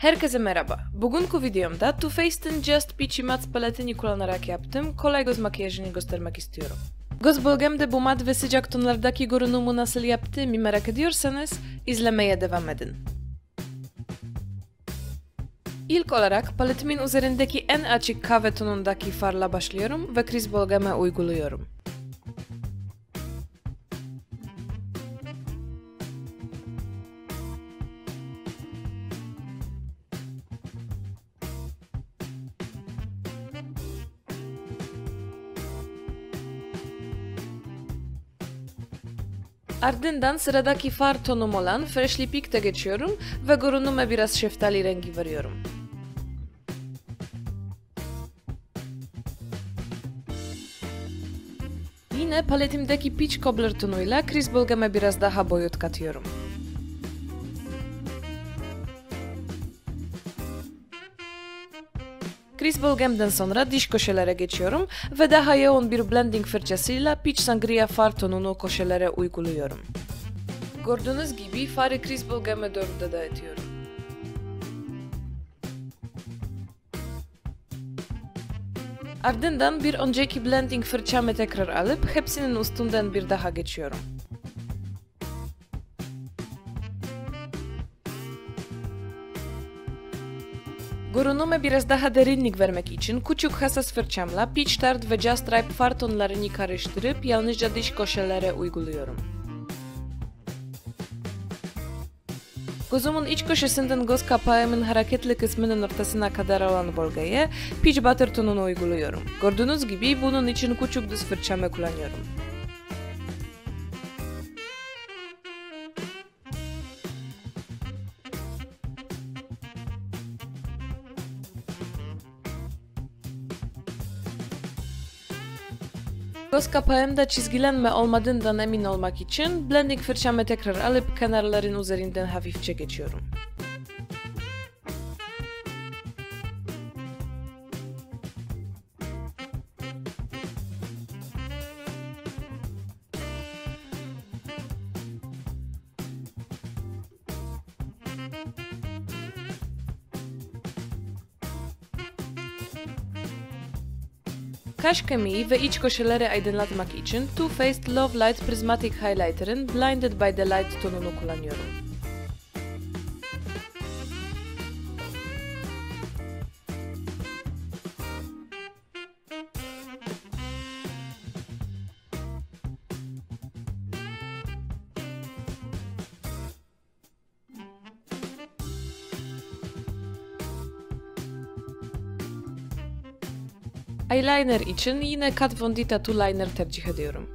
Herkese merhaba. Bugünkü videomda Too Faced'in Just Peachy Matte paletini kullanarak yaptığım kolay göz makyajını göstermek istiyorum. Göz bölgemde bu mat ve sıcak tonlardaki görünümü nasıl yaptığımı merak ediyorsanız izlemeye devam edin. İlk olarak paletimin üzerindeki en açık kahve tonundaki farla başlıyorum ve kriz bölgeme uyguluyorum. Ardından sıradaki far tonum olan Freshly Picked'e geçiyorum ve görünüme biraz şeftali rengi veriyorum. Yine paletimdeki Peach Cobbler tonuyla kriz bölgeme biraz daha boyut katıyorum. Kriz bölgemden sonra diş köşelere geçiyorum ve daha yoğun bir blending fırçasıyla Peach Sangria far tonunu köşelere uyguluyorum. Gördüğünüz gibi farı kriz bölgeme doğru dağıtıyorum. Ardından bir önceki blending fırçamı tekrar alıp hepsinin üstünden bir daha geçiyorum. Görünüme biraz daha derinlik vermek için küçük hassas fırçamla Peach Tart ve Just Ripe far tonlarını karıştırıp yalnızca diş köşelere uyguluyorum. Gözümün iç köşesinden göz kapağımın hareketli kısmının ortasına kadar olan bölgeye Peach Butter tonunu uyguluyorum. Gördüğünüz gibi bunun için küçük düz fırçamı kullanıyorum. Göz kapağımda çizgilenme olmadığından emin olmak için blending fırçamı tekrar alıp kenarların üzerinden hafifçe geçiyorum. Kaş kemiği ve iç köşeleri aydınlatmak için Too Faced Love Light Prismatic Highlighter'ın Blinded by the Light tonunu kullanıyorum. Eyeliner için yine Kat Von D Tattoo Liner tercih ediyorum.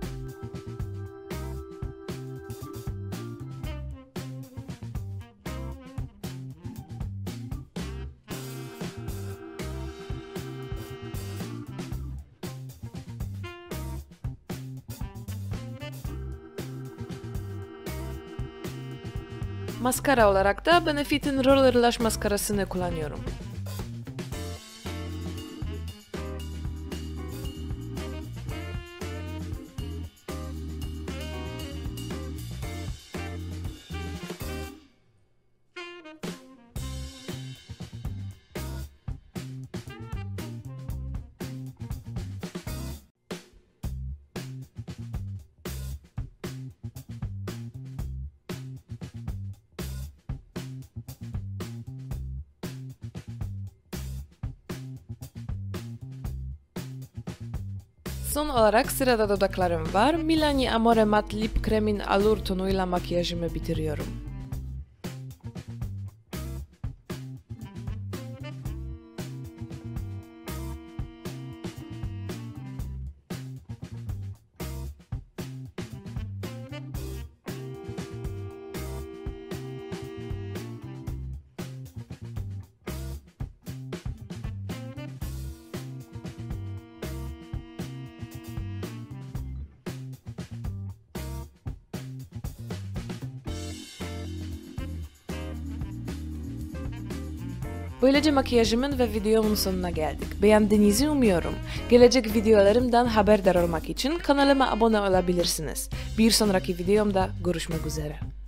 Maskara olarak da Benefit'in Roller Lash maskarasını kullanıyorum. Son olarak sırada dudaklarım var. Milani Amore Matte Lip Cream'in Allure tonuyla makyajımı bitiriyorum. Böylece makyajımın ve videomun sonuna geldik. Beğendiğinizi umuyorum. Gelecek videolarımdan haberdar olmak için kanalıma abone olabilirsiniz. Bir sonraki videomda görüşmek üzere.